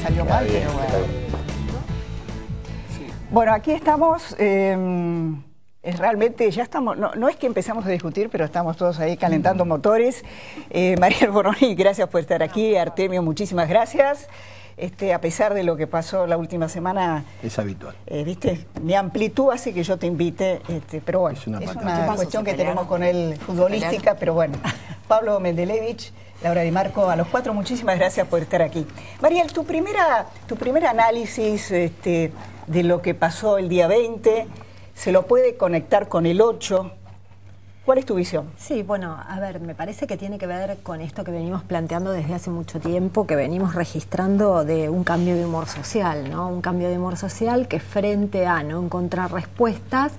salió mal, pero bueno. Bueno, aquí estamos, realmente ya estamos, no es que empezamos a discutir, pero estamos todos ahí calentando motores. Mariel Boroni, gracias por estar aquí. Artemio, muchísimas gracias. A pesar de lo que pasó la última semana... Es habitual. ¿Viste? Mi amplitud hace que yo te invite, pero bueno, es una cuestión que tenemos con él futbolística, pero bueno. Pablo Mendelevich, Laura Di Marco, a los cuatro, muchísimas gracias por estar aquí. Mariel, tu primer análisis de lo que pasó el día 20, ¿se lo puede conectar con el 8? ¿Cuál es tu visión? Sí, bueno, a ver, me parece que tiene que ver con esto que venimos planteando desde hace mucho tiempo, que venimos registrando de un cambio de humor social, ¿no? Un cambio de humor social que frente a no encontrar respuestas,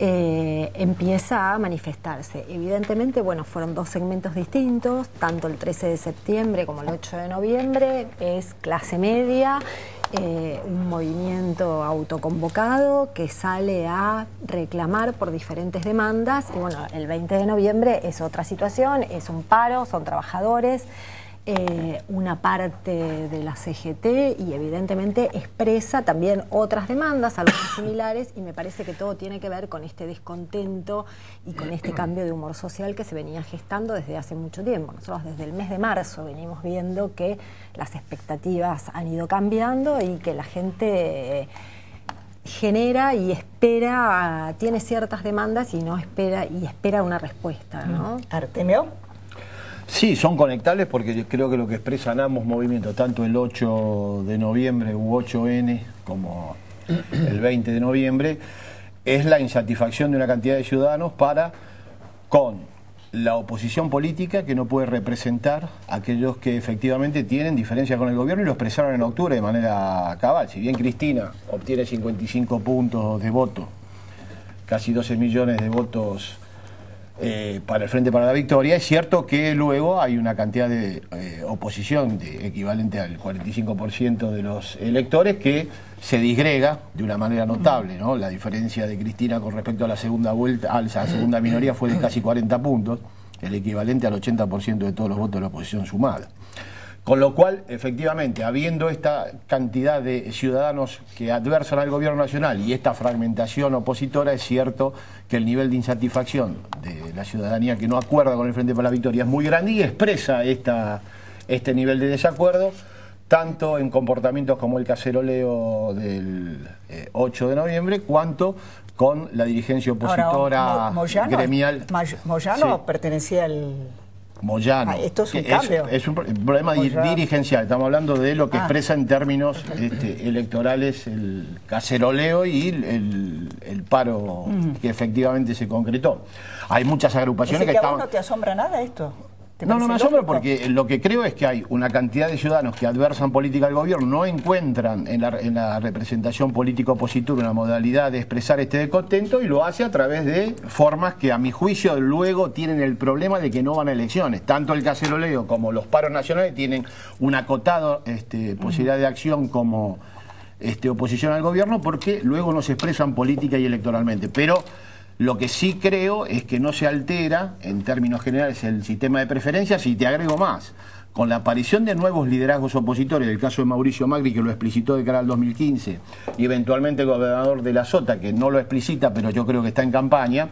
empieza a manifestarse. Evidentemente, bueno, fueron dos segmentos distintos, tanto el 13 de septiembre como el 8 de noviembre, es clase media, un movimiento autoconvocado que sale a reclamar por diferentes demandas, y bueno, el 20 de noviembre es otra situación, es un paro, son trabajadores, una parte de la CGT, y evidentemente expresa también otras demandas, algunas similares, y me parece que todo tiene que ver con este descontento y con este cambio de humor social que se venía gestando desde hace mucho tiempo. Nosotros desde el mes de marzo venimos viendo que las expectativas han ido cambiando y que la gente genera y espera, tiene ciertas demandas y espera una respuesta, ¿no? Artemio. Sí, son conectables porque yo creo que lo que expresan ambos movimientos, tanto el 8 de noviembre u 8N como el 20 de noviembre, es la insatisfacción de una cantidad de ciudadanos con la oposición política que no puede representar a aquellos que efectivamente tienen diferencias con el gobierno, y lo expresaron en octubre de manera cabal. Si bien Cristina obtiene 55 puntos de voto, casi 12 millones de votos para el Frente para la Victoria, es cierto que luego hay una cantidad de oposición equivalente al 45% de los electores que se disgrega de una manera notable, ¿no? La diferencia de Cristina con respecto a la segunda vuelta, a la segunda minoría, fue de casi 40 puntos, el equivalente al 80% de todos los votos de la oposición sumada. Con lo cual, efectivamente, habiendo esta cantidad de ciudadanos que adversan al gobierno nacional y esta fragmentación opositora, es cierto que el nivel de insatisfacción de la ciudadanía que no acuerda con el Frente para la Victoria es muy grande y expresa este nivel de desacuerdo, tanto en comportamientos como el caceroleo del 8 de noviembre, cuanto con la dirigencia opositora gremial. Moyano sí pertenecía al... Moyano. Esto es un cambio. Es un problema dirigencial. Estamos hablando de lo que expresa en términos electorales el caceroleo y el paro que efectivamente se concretó. Hay muchas agrupaciones que estaban... ¿A vos no te asombra nada esto? No me asombra, porque lo que creo es que hay una cantidad de ciudadanos que adversan política al gobierno, no encuentran en la representación política opositora una modalidad de expresar este descontento, y lo hace a través de formas que a mi juicio luego tienen el problema de que no van a elecciones. Tanto el caceroleo como los paros nacionales tienen un acotado posibilidad de acción como oposición al gobierno, porque luego no se expresan política y electoralmente. Pero lo que sí creo es que no se altera, en términos generales, el sistema de preferencias, y te agrego más. Con la aparición de nuevos liderazgos opositores, el caso de Mauricio Macri, que lo explicitó de cara al 2015, y eventualmente el gobernador de la Sota, que no lo explicita, pero yo creo que está en campaña,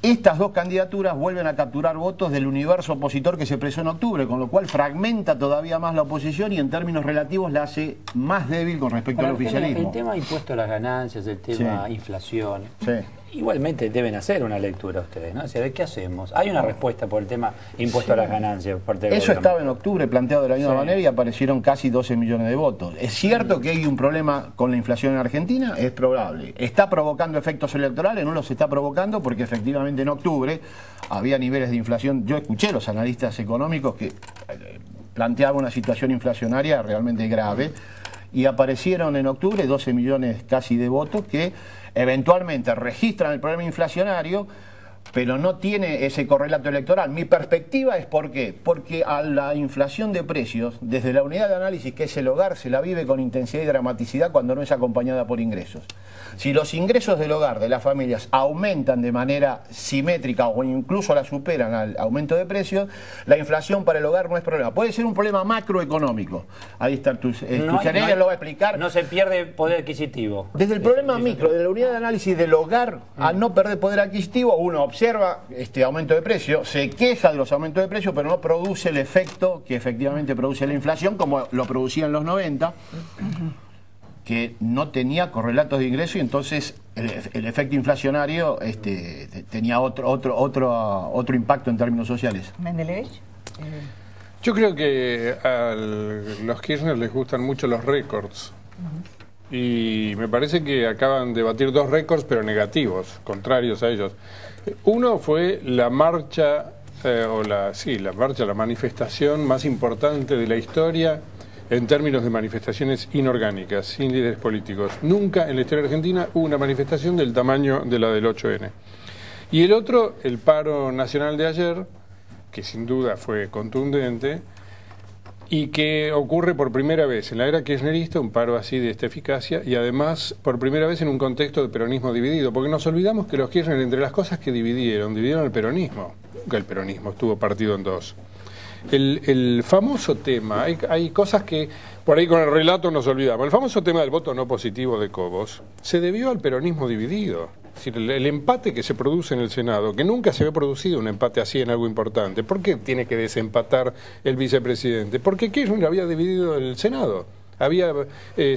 estas dos candidaturas vuelven a capturar votos del universo opositor que se expresó en octubre, con lo cual fragmenta todavía más la oposición y en términos relativos la hace más débil con respecto al oficialismo. El tema impuesto a las ganancias, el tema inflación... Sí. Igualmente deben hacer una lectura ustedes, ¿no? O sea, ¿qué hacemos? Hay una respuesta por el tema impuesto a las ganancias por parte del Eso gobierno. estaba en octubre planteado de la misma manera y aparecieron casi 12 millones de votos. ¿Es cierto que hay un problema con la inflación en Argentina? Es probable. ¿Está provocando efectos electorales? No los está provocando, porque efectivamente en octubre había niveles de inflación. Yo escuché a los analistas económicos que planteaban una situación inflacionaria realmente grave, y aparecieron en octubre 12 millones casi de votos que eventualmente registran el problema inflacionario, pero no tiene ese correlato electoral. Mi perspectiva es ¿por qué? Porque a la inflación de precios, desde la unidad de análisis que es el hogar, se la vive con intensidad y dramaticidad cuando no es acompañada por ingresos. Si los ingresos del hogar, de las familias, aumentan de manera simétrica o incluso la superan al aumento de precios, la inflación para el hogar no es problema. Puede ser un problema macroeconómico. Ahí está lo va a explicar. No se pierde poder adquisitivo. Desde el problema micro, de la unidad de análisis del hogar, al no perder poder adquisitivo, uno observa este aumento de precio, se queja de los aumentos de precio, pero no produce el efecto que efectivamente produce la inflación, como lo producía en los 90, que no tenía correlatos de ingreso y entonces el efecto inflacionario tenía otro impacto en términos sociales. Mendelevich. Yo creo que a los Kirchner les gustan mucho los récords. Y me parece que acaban de batir dos récords, pero negativos, contrarios a ellos. Uno fue la marcha, la manifestación más importante de la historia en términos de manifestaciones inorgánicas, sin líderes políticos. Nunca en la historia argentina hubo una manifestación del tamaño de la del 8N. Y el otro, el paro nacional de ayer, que sin duda fue contundente, y que ocurre por primera vez en la era kirchnerista, un paro así de esta eficacia, y además por primera vez en un contexto de peronismo dividido, porque nos olvidamos que los Kirchner, entre las cosas que dividieron el peronismo. Nunca el peronismo estuvo partido en dos. El famoso tema, hay cosas que por ahí con el relato nos olvidamos. El famoso tema del voto no positivo de Cobos se debió al peronismo dividido. Es decir, el empate que se produce en el Senado, que nunca se había producido un empate así en algo importante. ¿Por qué tiene que desempatar el vicepresidente? Porque Kirchner había dividido el Senado. Había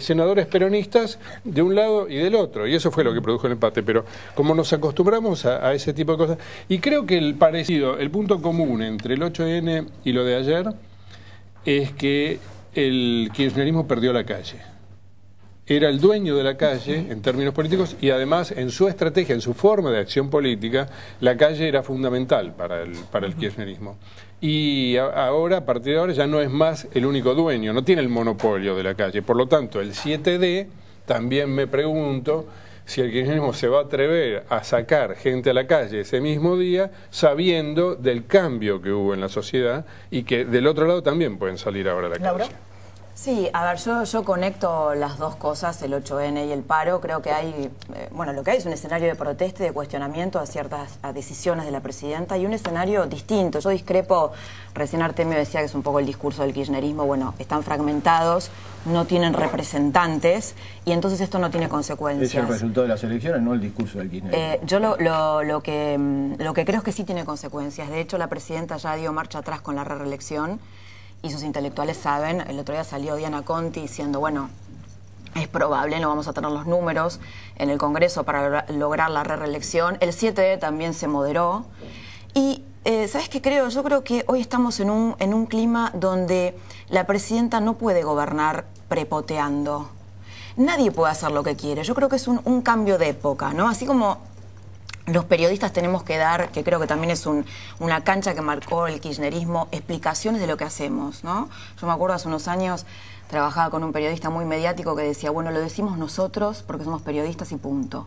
senadores peronistas de un lado y del otro, y eso fue lo que produjo el empate. Pero como nos acostumbramos a ese tipo de cosas, y creo que el parecido, el punto común entre el 8N y lo de ayer, es que el kirchnerismo perdió la calle. Era el dueño de la calle en términos políticos y además en su estrategia, en su forma de acción política, la calle era fundamental para el kirchnerismo. Y ahora, a partir de ahora, ya no es más el único dueño, no tiene el monopolio de la calle. Por lo tanto, el 7D, también me pregunto si el kirchnerismo se va a atrever a sacar gente a la calle ese mismo día, sabiendo del cambio que hubo en la sociedad y que del otro lado también pueden salir ahora a la Laura. calle. Sí, a ver, yo conecto las dos cosas, el 8N y el paro. Creo que hay, lo que hay es un escenario de protesta y de cuestionamiento a ciertas decisiones de la presidenta y un escenario distinto. Yo discrepo, recién Artemio decía que es un poco el discurso del kirchnerismo, bueno, están fragmentados, no tienen representantes y entonces esto no tiene consecuencias. Es el resultado de las elecciones, no el discurso del kirchnerismo. Yo lo que creo es que sí tiene consecuencias. De hecho, la presidenta ya dio marcha atrás con la reelección. Y sus intelectuales saben, el otro día salió Diana Conti diciendo, bueno, es probable, no vamos a tener los números en el Congreso para lograr la reelección. El 7D también se moderó. Y, ¿sabes qué creo? Yo creo que hoy estamos en un clima donde la presidenta no puede gobernar prepoteando. Nadie puede hacer lo que quiere. Yo creo que es un cambio de época, ¿no? Así como los periodistas tenemos que dar, que creo que también es una cancha que marcó el kirchnerismo, explicaciones de lo que hacemos, ¿no? Yo me acuerdo hace unos años, trabajaba con un periodista muy mediático que decía, bueno, lo decimos nosotros porque somos periodistas y punto.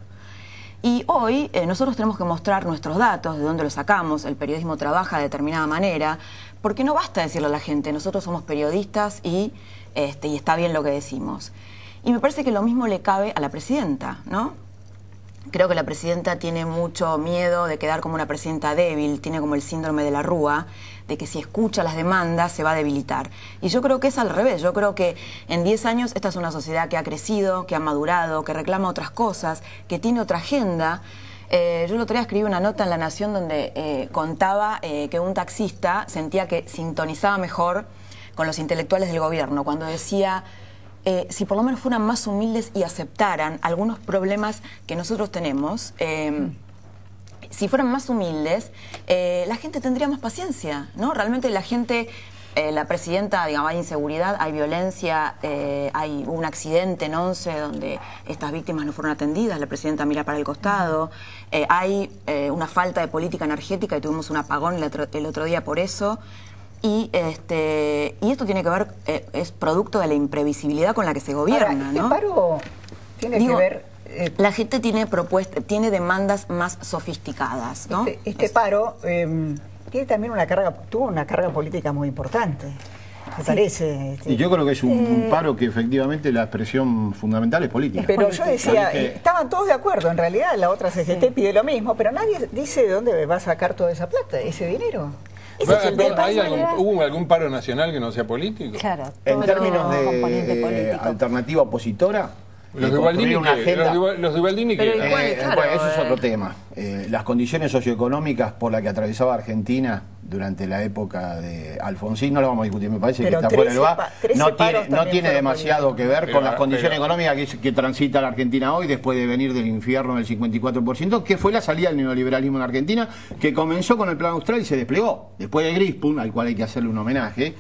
Y hoy nosotros tenemos que mostrar nuestros datos, de dónde los sacamos, el periodismo trabaja de determinada manera, porque no basta decirle a la gente, nosotros somos periodistas y está bien lo que decimos. Y me parece que lo mismo le cabe a la presidenta, ¿no? Creo que la presidenta tiene mucho miedo de quedar como una presidenta débil, tiene como el síndrome de la Rúa, de que si escucha las demandas se va a debilitar. Y yo creo que es al revés, yo creo que en 10 años esta es una sociedad que ha crecido, que ha madurado, que reclama otras cosas, que tiene otra agenda. Yo el otro día escribí una nota en La Nación donde contaba que un taxista sentía que sintonizaba mejor con los intelectuales del gobierno, cuando decía... si por lo menos fueran más humildes y aceptaran algunos problemas que nosotros tenemos, si fueran más humildes, la gente tendría más paciencia, ¿no? Realmente la gente, la presidenta, digamos, hay inseguridad, hay violencia, hay un accidente en Once donde estas víctimas no fueron atendidas, la presidenta mira para el costado, hay una falta de política energética y tuvimos un apagón el otro día por eso. Y esto tiene que ver, es producto de la imprevisibilidad con la que se gobierna, ahora, ¿no? ¿El paro tiene que ver la gente tiene demandas más sofisticadas, ¿no? Este paro tiene también tuvo una carga política muy importante. Me parece. Y yo creo que es un paro que efectivamente la expresión fundamental es política. Pero yo decía, estaban todos de acuerdo, en realidad la otra CGT pide lo mismo, pero nadie dice de dónde va a sacar toda esa plata, ese dinero. ¿Hubo algún paro nacional que no sea político? Claro. En términos de alternativa opositora, los de Ubaldini que... Bueno, eso es otro tema. Las condiciones socioeconómicas por las que atravesaba Argentina durante la época de Alfonsín, no lo vamos a discutir, me parece que está fuera del lugar. No tiene demasiado que ver con las condiciones económicas que transita la Argentina hoy, después de venir del infierno del 54%, que fue la salida del neoliberalismo en Argentina, que comenzó con el Plan Austral y se desplegó. Después de Grispun, al cual hay que hacerle un homenaje,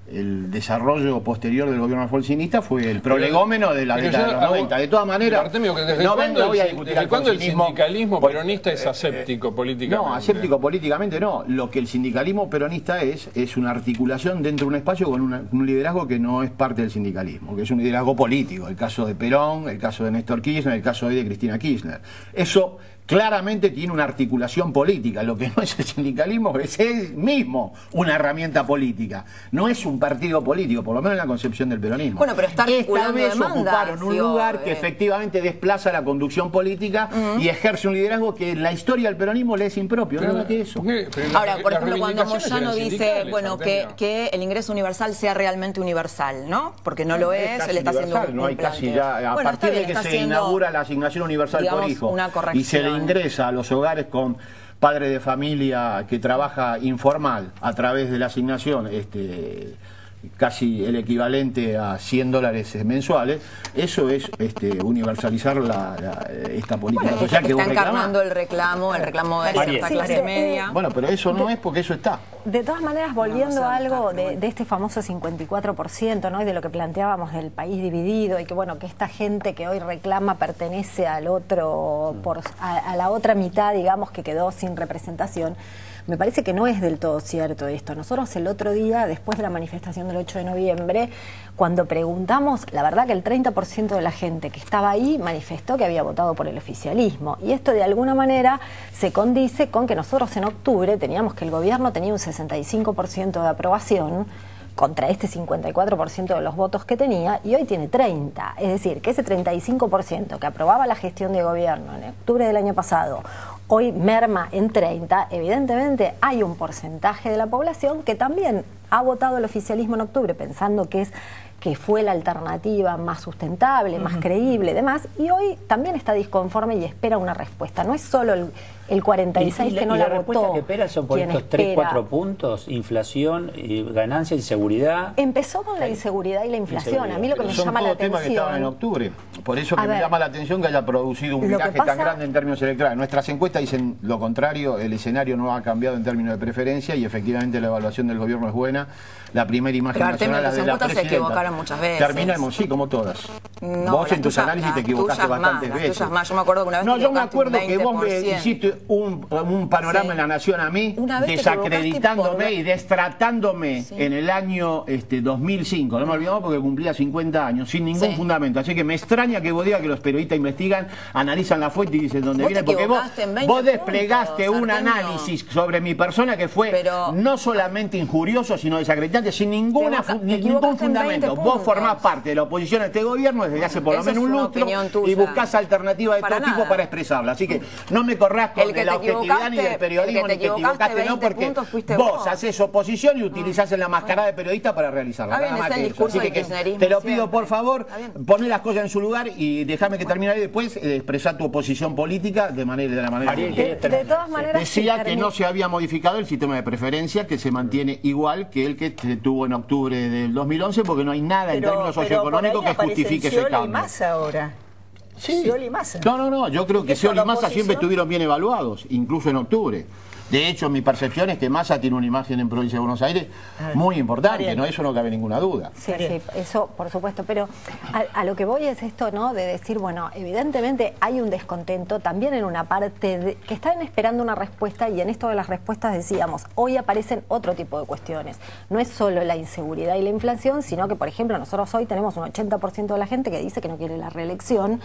el desarrollo posterior del gobierno alfonsinista fue el prolegómeno de la década de los 90. De todas maneras, ¿desde cuándo el sindicalismo peronista es aséptico políticamente? No, aséptico políticamente no. Lo que el sindicalismo peronista es una articulación dentro de un espacio con un liderazgo que no es parte del sindicalismo, que es un liderazgo político. El caso de Perón, el caso de Néstor Kirchner, el caso hoy de Cristina Kirchner. Eso claramente tiene una articulación política. Lo que no es el sindicalismo es él mismo una herramienta política. No es un partido político, por lo menos en la concepción del peronismo. Bueno, pero está articulando esta vez demandas, ocuparon un lugar que efectivamente desplaza la conducción política y ejerce un liderazgo que en la historia del peronismo le es impropio. Nada que eso. Ahora, por ejemplo, cuando Moyano dice que el ingreso universal sea realmente universal, ¿no? Porque no lo es, él está haciendo un no hay casi ya, a partir de que se inaugura la asignación universal por hijo y se le ingresa a los hogares con padre de familia que trabaja informal a través de la asignación casi el equivalente a $100 mensuales, eso es universalizar esta política social que vos está encarnando el reclamo de esta clase media. Bueno, pero eso no es porque eso está. De todas maneras, volviendo a algo de este famoso 54%, ¿no? Y de lo que planteábamos del país dividido y que bueno, que esta gente que hoy reclama pertenece al otro, a la otra mitad, digamos, que quedó sin representación. Me parece que no es del todo cierto esto. Nosotros el otro día, después de la manifestación del 8 de noviembre, cuando preguntamos, la verdad que el 30% de la gente que estaba ahí manifestó que había votado por el oficialismo. Y esto de alguna manera se condice con que nosotros en octubre teníamos que el gobierno tenía un 65% de aprobación contra este 54% de los votos que tenía, y hoy tiene 30%. Es decir, que ese 35% que aprobaba la gestión de gobierno en octubre del año pasado, hoy merma en 30%, evidentemente hay un porcentaje de la población que también ha votado el oficialismo en octubre pensando que fue la alternativa más sustentable, más creíble, demás, y hoy también está disconforme y espera una respuesta. No es solo el 46% que no la votó. ¿Que espera son por estos 3-4 puntos? Inflación, ganancia, inseguridad. Empezó con la inseguridad y la inflación. A mí lo que me llama la atención... Son todos temas que estaban en octubre. Por eso que me llama la atención que haya producido un viraje tan grande en términos electorales. Nuestras encuestas dicen lo contrario, el escenario no ha cambiado en términos de preferencia y efectivamente la evaluación del gobierno es buena. La primera imagen nacional de la presidenta. Se equivocaron muchas veces. Terminamos, sí, como todas. Vos en tus análisis te equivocaste bastantes veces. Yo me acuerdo que una vez yo me acuerdo que vos me hiciste un panorama en La Nación a mí, desacreditándome y destratándome en el año 2005. No me olvidamos porque cumplía 50 años, sin ningún fundamento. Así que me extraña que vos digas que los periodistas investigan, analizan la fuente y dicen dónde viene. Porque vos desplegaste un análisis sobre mi persona que fue no solamente injurioso, sino desacreditante, sin ningún fundamento. Vos formás parte de la oposición a este gobierno desde hace por lo menos un lustro y buscás alternativas de todo tipo para expresarla. Así que no me corrás con la objetividad ni del periodismo, ni que te equivocaste, no, porque vos haces oposición y utilizás la mascarada de periodista para realizarla. Así que te lo pido, por favor, poné las cosas en su lugar y déjame que termine ahí después, expresar tu oposición política de la manera de todas maneras, decía que no se había modificado el sistema de preferencia, que se mantiene igual que el que se tuvo en octubre del 2011, porque no hay nada en términos socioeconómicos que justifique ese cambio. Y Massa ahora. Sí. Scioli y Massa. No, yo creo que Scioli y Massa siempre estuvieron bien evaluados, incluso en octubre. De hecho, mi percepción es que Massa tiene una imagen en Provincia de Buenos Aires muy importante, ¿no? Eso no cabe ninguna duda. Sí, sí, eso por supuesto, pero a lo que voy es esto, ¿no? De decir, bueno, evidentemente hay un descontento también en una parte que están esperando una respuesta, y en esto de las respuestas decíamos, hoy aparecen otro tipo de cuestiones. No es solo la inseguridad y la inflación, sino que, por ejemplo, nosotros hoy tenemos un 80% de la gente que dice que no quiere la reelección,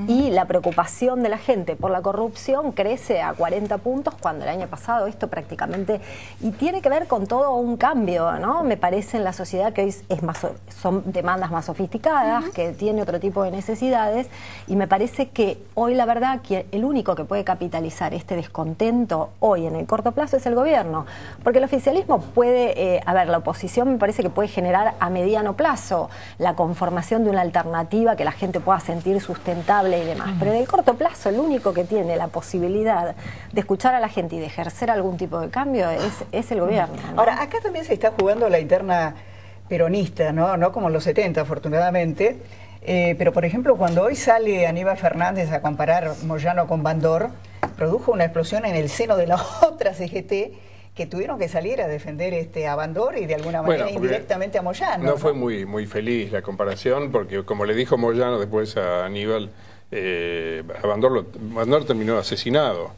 y la preocupación de la gente por la corrupción crece a 40 puntos cuando el año pasado esto prácticamente, y tiene que ver con todo un cambio, ¿no? Me parece en la sociedad que hoy es más, son demandas más sofisticadas, que tiene otro tipo de necesidades, y me parece que hoy la verdad que el único que puede capitalizar este descontento hoy en el corto plazo es el gobierno, porque el oficialismo puede, la oposición me parece que puede generar a mediano plazo la conformación de una alternativa que la gente pueda sentir sustentable y demás, pero en el corto plazo el único que tiene la posibilidad de escuchar a la gente y de ejercer algún tipo de cambio es el gobierno, ¿no? Ahora, acá también se está jugando la interna peronista, no como en los 70, afortunadamente, pero por ejemplo, cuando hoy sale Aníbal Fernández a comparar Moyano con Bandor, produjo una explosión en el seno de la otra CGT, que tuvieron que salir a defender a Bandor y de alguna manera indirectamente a Moyano. No fue muy feliz la comparación, porque como le dijo Moyano después a Aníbal, a Bandor terminó asesinado.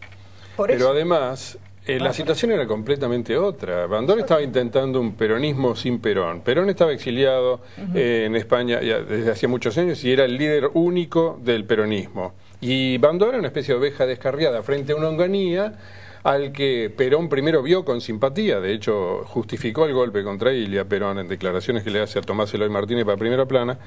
Pero además, la situación era completamente otra. Bandor estaba intentando un peronismo sin Perón. Perón estaba exiliado en España ya desde hacía muchos años y era el líder único del peronismo. Y Bandor era una especie de oveja descarriada frente a una Onganía al que Perón primero vio con simpatía. De hecho, justificó el golpe contra Ilia Perón en declaraciones que le hace a Tomás Eloy Martínez para Primera Plana.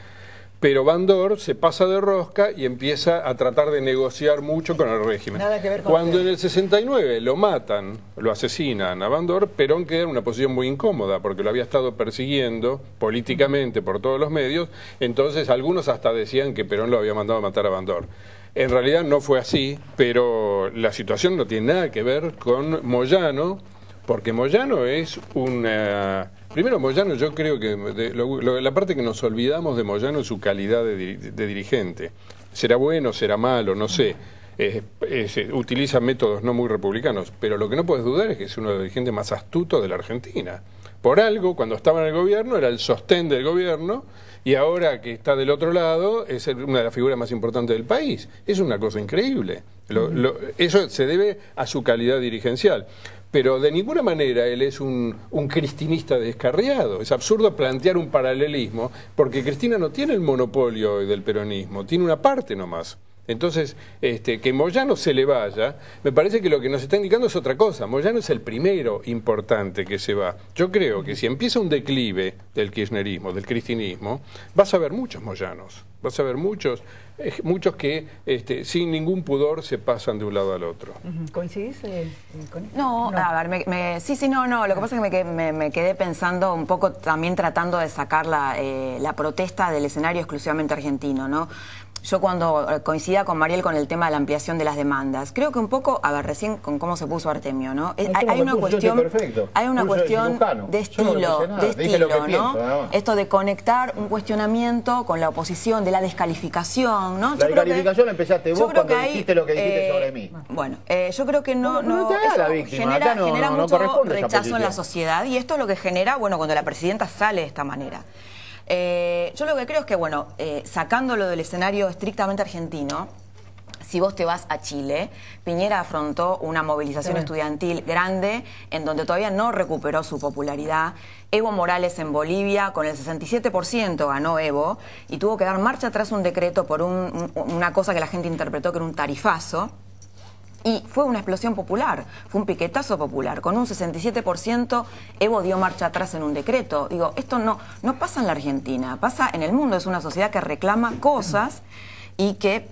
Pero Bandor se pasa de rosca y empieza a tratar de negociar mucho con el régimen. Nada que ver con Cuando en el 69 lo matan, lo asesinan a Bandor, Perón queda en una posición muy incómoda porque lo había estado persiguiendo políticamente por todos los medios. Entonces algunos hasta decían que Perón lo había mandado a matar a Bandor. En realidad no fue así, pero la situación no tiene nada que ver con Moyano, porque Moyano es una... Primero, Moyano, yo creo que la parte que nos olvidamos de Moyano es su calidad de dirigente. Será bueno, será malo, no sé. Utiliza métodos no muy republicanos, pero lo que no puedes dudar es que es uno de los dirigentes más astutos de la Argentina. Por algo, cuando estaba en el gobierno, era el sostén del gobierno, y ahora que está del otro lado, es una de las figuras más importantes del país. Es una cosa increíble. Eso se debe a su calidad dirigencial. Pero de ninguna manera él es un cristinista descarriado. Es absurdo plantear un paralelismo, porque Cristina no tiene el monopolio del peronismo, tiene una parte nomás. Entonces, que Moyano se le vaya, me parece que lo que nos está indicando es otra cosa. Moyano es el primero importante que se va. Yo creo que si empieza un declive del kirchnerismo, del cristinismo, vas a ver muchos Moyanos. Vas a ver muchos que sin ningún pudor se pasan de un lado al otro. ¿Coincidís con esto? No, a ver, no. Lo que pasa es que me quedé pensando un poco también tratando de sacar la protesta del escenario exclusivamente argentino, ¿no? Yo cuando coincidía con Mariel con el tema de la ampliación de las demandas, creo que un poco, a ver, recién con cómo se puso Artemio, ¿no? Hay una cuestión de estilo, ¿no? Esto de conectar un cuestionamiento con la oposición, de la descalificación, ¿no? La descalificación empezaste vos cuando dijiste lo que dijiste sobre mí. Bueno, yo creo que no genera mucho rechazo en la sociedad, y esto es lo que genera, bueno, cuando la presidenta sale de esta manera. Yo lo que creo es que, bueno, sacándolo del escenario estrictamente argentino, si vos te vas a Chile, Piñera afrontó una movilización estudiantil grande en donde todavía no recuperó su popularidad. Evo Morales en Bolivia, con el 67% ganó Evo, y tuvo que dar marcha atrás un decreto por una cosa que la gente interpretó que era un tarifazo. Y fue una explosión popular, fue un piquetazo popular. Con un 67%, Evo dio marcha atrás en un decreto. Digo, esto no pasa en la Argentina, pasa en el mundo. Es una sociedad que reclama cosas y que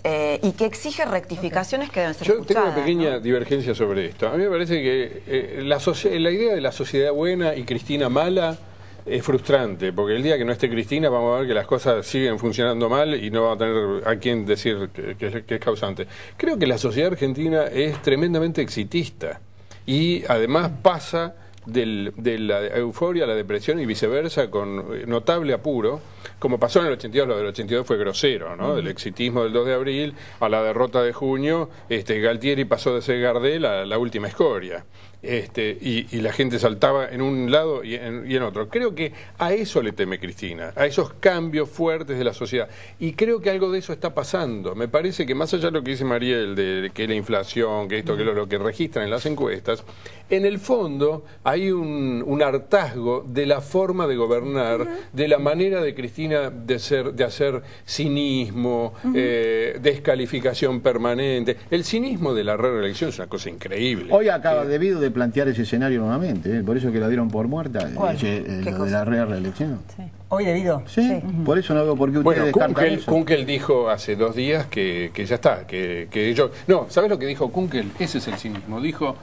exige rectificaciones que deben ser escuchadas. Yo tengo una pequeña divergencia sobre esto. A mí me parece que la idea de la sociedad buena y Cristina mala es frustrante, porque el día que no esté Cristina vamos a ver que las cosas siguen funcionando mal y no vamos a tener a quién decir que es causante. Creo que la sociedad argentina es tremendamente exitista y además pasa de la euforia a la depresión y viceversa con notable apuro. como pasó en el 82, lo del 82 fue grosero, ¿no? Del exitismo del 2 de abril a la derrota de junio, Galtieri pasó de ser Gardel a la última escoria. Y la gente saltaba en un lado y en otro. Creo que a eso le teme Cristina, a esos cambios fuertes de la sociedad. Y creo que algo de eso está pasando. Me parece que más allá de lo que dice Mariel, de que la inflación, que esto, que lo que registran en las encuestas, en el fondo hay un hartazgo de la forma de gobernar, de la manera de Cristina de hacer cinismo, descalificación permanente. El cinismo de la reelección es una cosa increíble. Hoy acaba debido de plantear ese escenario nuevamente, por eso que la dieron por muerta, lo de la reelección. Sí. ¿Hoy debido? Sí, por eso no veo por qué ustedes descartan eso. Kunkel dijo hace 2 días que ya está, que ellos... No, ¿sabes lo que dijo Kunkel? Ese es el cinismo. Dijo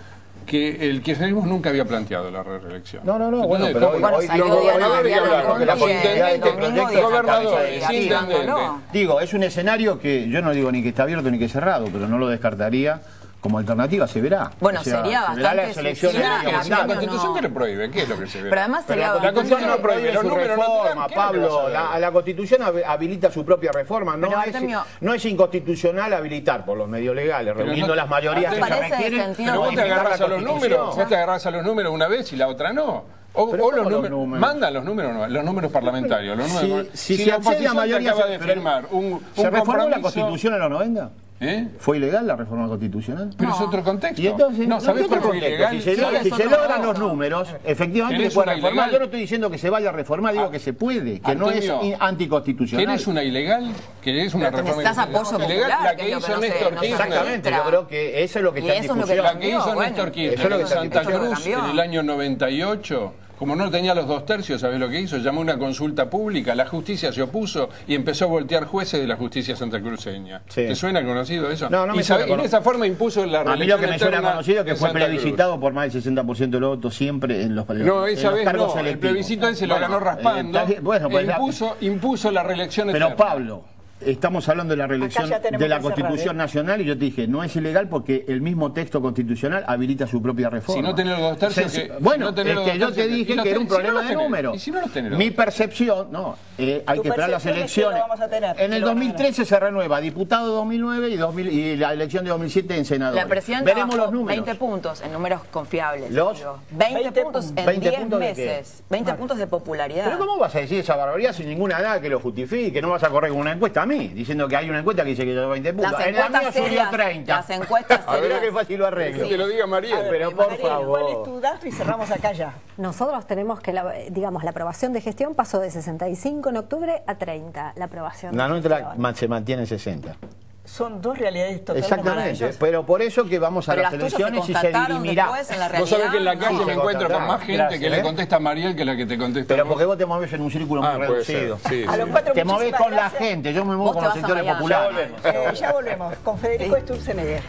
que el kirchnerismo nunca había planteado la reelección. No, Entonces, bueno, pero hoy los gobernadores que hablaron, la gobernadores, intendentes. Digo, es un escenario que yo no digo ni que está abierto ni que cerrado, pero no lo descartaría. Como alternativa se verá. Bueno, o sea, sería bastante... las elecciones Si la Constitución te lo prohíbe, ¿qué es lo que se ve? Pero además sería la Constitución no prohíbe los su números reforma, Pablo. La Constitución habilita su propia reforma. No es inconstitucional habilitar por los medios legales, reuniendo las mayorías que se requieren. Pero vos te agarrás a los números, una vez y la otra no. O los números, mandan los números parlamentarios. Si la mayoría acaba de firmar ¿se reformó la Constitución en los 90? ¿Fue ilegal la reforma constitucional? Pero es otro contexto. ¿Y entonces? No, ¿sabés por qué fue ilegal? Si se logran los números, efectivamente se puede reformar. Yo no estoy diciendo que se vaya a reformar, digo que se puede, que no es anticonstitucional. ¿Querés una ilegal? ¿Querés una reforma ilegal? La que hizo Néstor Kirchner. Exactamente, yo creo que eso es lo que está en discusión. La que hizo Néstor Kirchner en Santa Cruz en el año 98... Como no tenía los 2/3, ¿sabés lo que hizo? Llamó una consulta pública, la justicia se opuso y empezó a voltear jueces de la justicia santacruceña. Sí. ¿Te suena conocido eso? No, me suena. Y de esa forma impuso la reelección. A mí lo que me suena conocido es que fue Santa plebiscitado por más del 60% de los votos siempre en los No, esa vez no, el plebiscito ese lo ganó raspando. Impuso la reelección eterna. Pero Pablo... Estamos hablando de la reelección de la Constitución Nacional y yo te dije, no es ilegal porque el mismo texto constitucional habilita su propia reforma. Si no tenés los 2/3... Bueno, es que yo te dije que era un problema de número. ¿Y si no los tenés? Mi percepción, hay que esperar las elecciones. En el 2013 se renueva diputado 2009 y la elección de 2007 en senadores. La presidenta veremos bajó los números. 20 puntos en números confiables. 20 puntos en 10 meses. 20 puntos de popularidad. Pero ¿cómo vas a decir esa barbaridad sin ninguna nada que lo justifique? No vas a correr con una encuesta diciendo que hay una encuesta que dice que yo 20 puntos. En la mía subió 30. Las encuestas a ver qué fácil lo arreglo. Que te lo diga Mariel. Pero por favor. ¿Cuál es tu dato? Y cerramos acá ya. Nosotros tenemos que, la aprobación de gestión pasó de 65 en octubre a 30. La aprobación. La nuestra se mantiene en 60. Son dos realidades totalmente Exactamente, maravillosas. pero por eso que vamos a las elecciones y se dirimirá. Vos sabés que en la calle me encuentro con más gente que le contesta a Mariel que la que te contesta. Pero porque vos te movés en un círculo muy reducido. A los cuatro, te movés con la gente, yo me muevo con los sectores populares. Ya volvemos con Federico Sturzenegger.